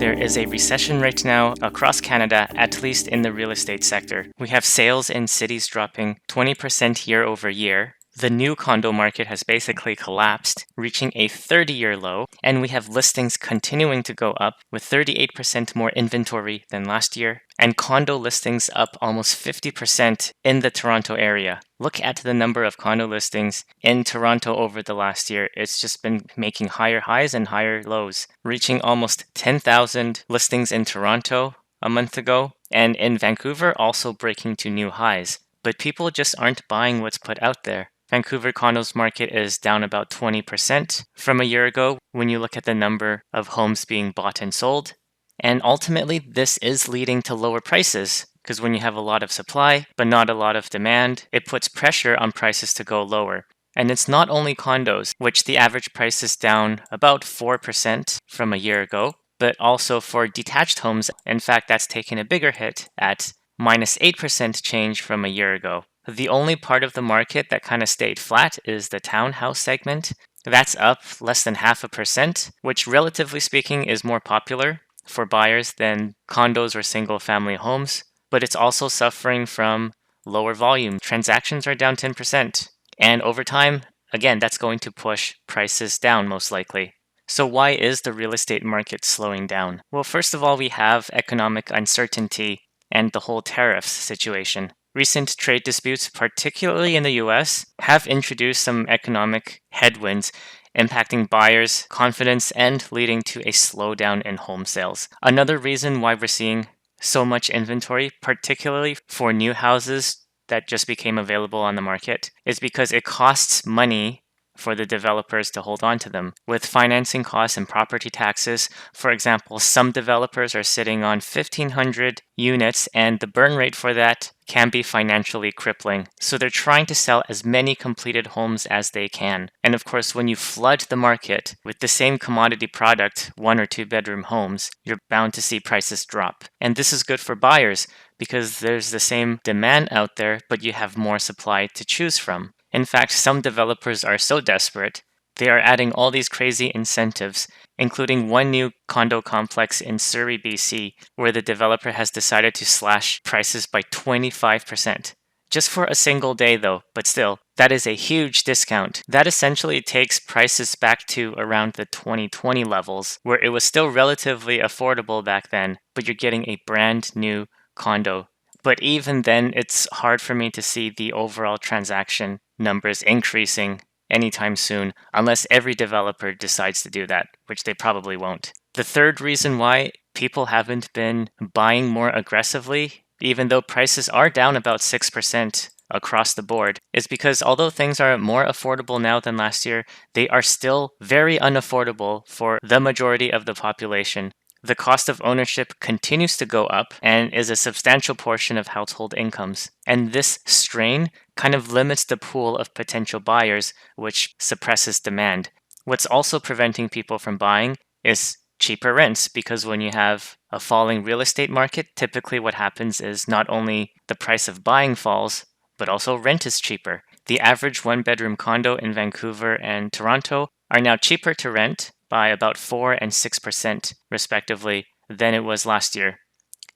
There is a recession right now across Canada, at least in the real estate sector. We have sales in cities dropping 20% year over year. The new condo market has basically collapsed, reaching a 30-year low, and we have listings continuing to go up with 38% more inventory than last year, and condo listings up almost 50% in the Toronto area. Look at the number of condo listings in Toronto over the last year. It's just been making higher highs and higher lows, reaching almost 10,000 listings in Toronto a month ago, and in Vancouver also breaking to new highs. But people just aren't buying what's put out there. Vancouver condos market is down about 20% from a year ago when you look at the number of homes being bought and sold. And ultimately, this is leading to lower prices because when you have a lot of supply but not a lot of demand, it puts pressure on prices to go lower. And it's not only condos, which the average price is down about 4% from a year ago, but also for detached homes. In fact, that's taken a bigger hit at minus 8% change from a year ago. The only part of the market that kind of stayed flat is the townhouse segment. That's up less than 0.5%, which relatively speaking is more popular for buyers than condos or single-family homes, but it's also suffering from lower volume. Transactions are down 10%, and over time, again, that's going to push prices down most likely. So why is the real estate market slowing down? Well, first of all, we have economic uncertainty and the whole tariffs situation. Recent trade disputes, particularly in the US, have introduced some economic headwinds, impacting buyers' confidence and leading to a slowdown in home sales. Another reason why we're seeing so much inventory, particularly for new houses that just became available on the market, is because it costs money for the developers to hold on to them. With financing costs and property taxes, for example, some developers are sitting on 1,500 units and the burn rate for that can be financially crippling. So they're trying to sell as many completed homes as they can. And of course, when you flood the market with the same commodity product, 1 or 2 bedroom homes, you're bound to see prices drop. And this is good for buyers because there's the same demand out there, but you have more supply to choose from. In fact, some developers are so desperate, they are adding all these crazy incentives, including one new condo complex in Surrey, BC, where the developer has decided to slash prices by 25%. Just for a single day though, but still, that is a huge discount. That essentially takes prices back to around the 2020 levels, where it was still relatively affordable back then, but you're getting a brand new condo. But even then, it's hard for me to see the overall transaction numbers increasing anytime soon, unless every developer decides to do that, which they probably won't. The third reason why people haven't been buying more aggressively, even though prices are down about 6% across the board, is because although things are more affordable now than last year, they are still very unaffordable for the majority of the population. The cost of ownership continues to go up and is a substantial portion of household incomes. And this strain kind of limits the pool of potential buyers, which suppresses demand. What's also preventing people from buying is cheaper rents, because when you have a falling real estate market, typically what happens is not only the price of buying falls, but also rent is cheaper. The average 1-bedroom condo in Vancouver and Toronto are now cheaper to rent by about 4% and 6% respectively than it was last year.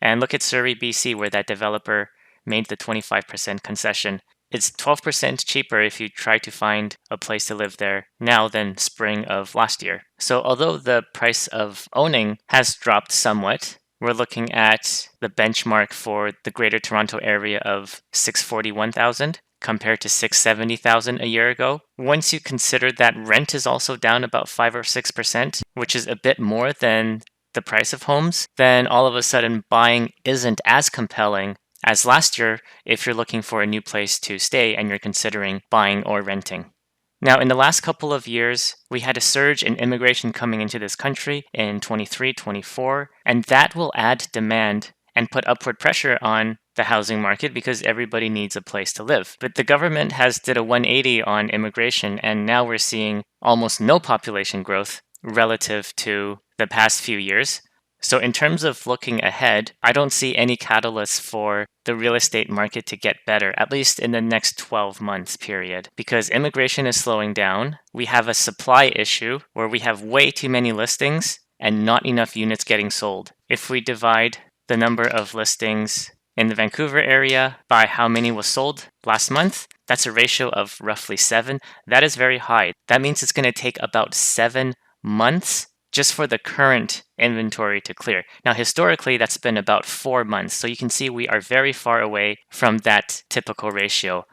And look at Surrey, BC, where that developer made the 25% concession. It's 12% cheaper if you try to find a place to live there now than spring of last year. So although the price of owning has dropped somewhat, we're looking at the benchmark for the Greater Toronto area of $641,000 compared to $670,000 a year ago. Once you consider that rent is also down about 5 or 6%, which is a bit more than the price of homes, then all of a sudden buying isn't as compelling as last year if you're looking for a new place to stay and you're considering buying or renting. Now, in the last couple of years, we had a surge in immigration coming into this country in 23, 24, and that will add demand and put upward pressure on the housing market because everybody needs a place to live. But the government has did a 180 on immigration, and now we're seeing almost no population growth relative to the past few years. So in terms of looking ahead, I don't see any catalysts for the real estate market to get better, at least in the next 12 months period, because immigration is slowing down. We have a supply issue where we have way too many listings and not enough units getting sold. If we divide the number of listings in the Vancouver area by how many was sold last month, that's a ratio of roughly 7. That is very high. That means it's going to take about 7 months just for the current inventory to clear. Now, historically, that's been about 4 months. So you can see we are very far away from that typical ratio.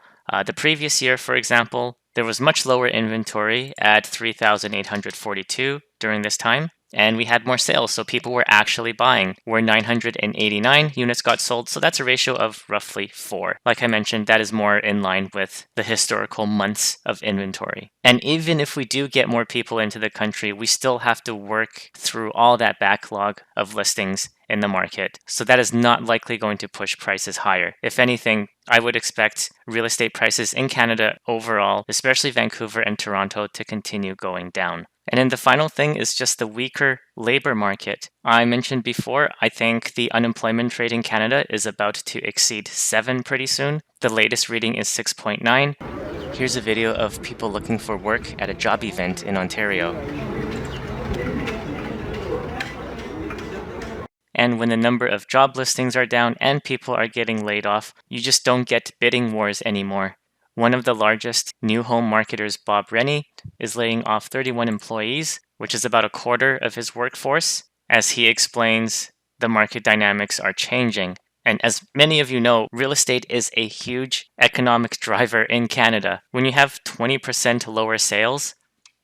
The previous year, for example, there was much lower inventory at 3,842 during this time, and we had more sales, so people were actually buying, where 989 units got sold, so that's a ratio of roughly 4. Like I mentioned, that is more in line with the historical months of inventory. And even if we do get more people into the country, we still have to work through all that backlog of listings in the market. So that is not likely going to push prices higher. If anything, I would expect real estate prices in Canada overall, especially Vancouver and Toronto, to continue going down. And then the final thing is just the weaker labor market. I mentioned before, I think the unemployment rate in Canada is about to exceed 7 pretty soon. The latest reading is 6.9. Here's a video of people looking for work at a job event in Ontario. And when the number of job listings are down and people are getting laid off, you just don't get bidding wars anymore. One of the largest new home marketers, Bob Rennie, is laying off 31 employees, which is about a quarter of his workforce. As he explains, the market dynamics are changing. And as many of you know, real estate is a huge economic driver in Canada. When you have 20% lower sales,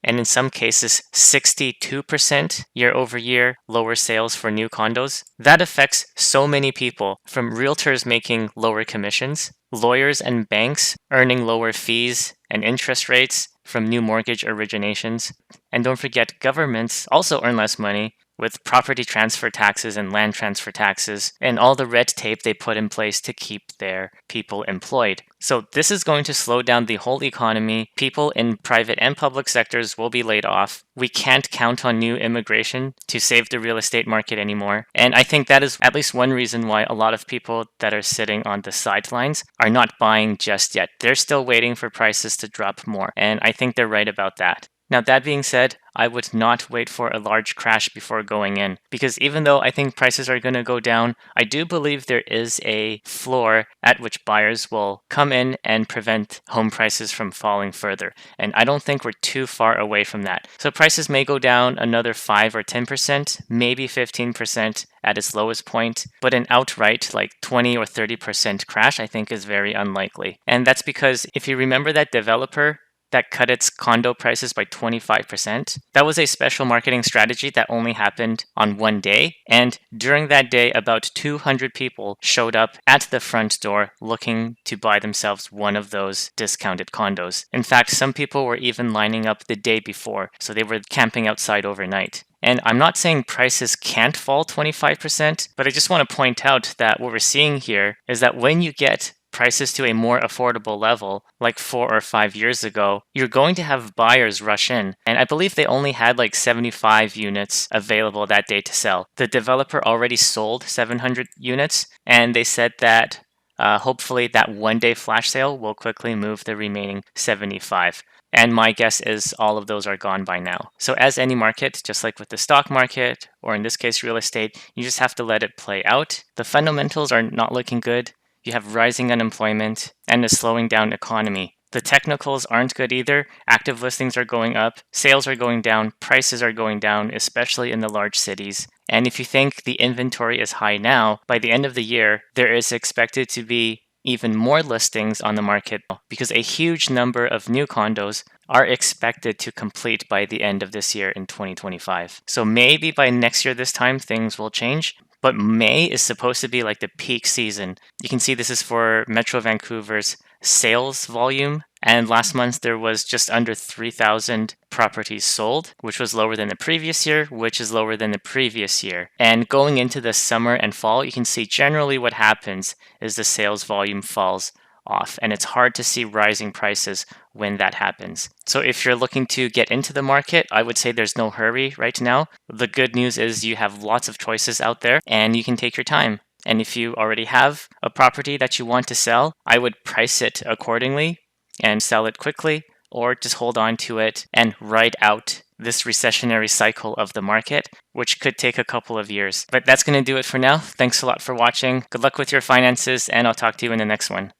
and in some cases 62% year over year lower sales for new condos, that affects so many people, from realtors making lower commissions, lawyers and banks earning lower fees and interest rates from new mortgage originations. And don't forget, governments also earn less money with property transfer taxes and land transfer taxes and all the red tape they put in place to keep their people employed. So this is going to slow down the whole economy. People in private and public sectors will be laid off. We can't count on new immigration to save the real estate market anymore. And I think that is at least one reason why a lot of people that are sitting on the sidelines are not buying just yet. They're still waiting for prices to drop more. And I think they're right about that. Now, that being said, I would not wait for a large crash before going in, because even though I think prices are going to go down, I do believe there is a floor at which buyers will come in and prevent home prices from falling further. And I don't think we're too far away from that. So prices may go down another 5 or 10%, maybe 15% at its lowest point, but an outright like 20 or 30% crash I think is very unlikely. And that's because if you remember that developer that cut its condo prices by 25%. That was a special marketing strategy that only happened on one day. And during that day, about 200 people showed up at the front door looking to buy themselves one of those discounted condos. In fact, some people were even lining up the day before, so they were camping outside overnight. And I'm not saying prices can't fall 25%, but I just want to point out that what we're seeing here is that when you get prices to a more affordable level, like 4 or 5 years ago, you're going to have buyers rush in. And I believe they only had like 75 units available that day to sell. The developer already sold 700 units, and they said that hopefully that one-day flash sale will quickly move the remaining 75. And my guess is all of those are gone by now. So as any market, just like with the stock market, or in this case real estate, you just have to let it play out. The fundamentals are not looking good. You have rising unemployment and a slowing down economy. The technicals aren't good either. Active listings are going up, sales are going down, prices are going down, especially in the large cities. And if you think the inventory is high now, by the end of the year, there is expected to be even more listings on the market because a huge number of new condos are expected to complete by the end of this year in 2025. So maybe by next year this time, things will change. But May is supposed to be like the peak season. You can see this is for Metro Vancouver's sales volume. And last month there was just under 3,000 properties sold, which was lower than the previous year, which is lower than the previous year. And going into the summer and fall, you can see generally what happens is the sales volume falls off. And it's hard to see rising prices when that happens. So if you're looking to get into the market, I would say there's no hurry right now. The good news is you have lots of choices out there and you can take your time. And if you already have a property that you want to sell, I would price it accordingly and sell it quickly, or just hold on to it and ride out this recessionary cycle of the market, which could take a couple of years. But that's going to do it for now. Thanks a lot for watching. Good luck with your finances, and I'll talk to you in the next one.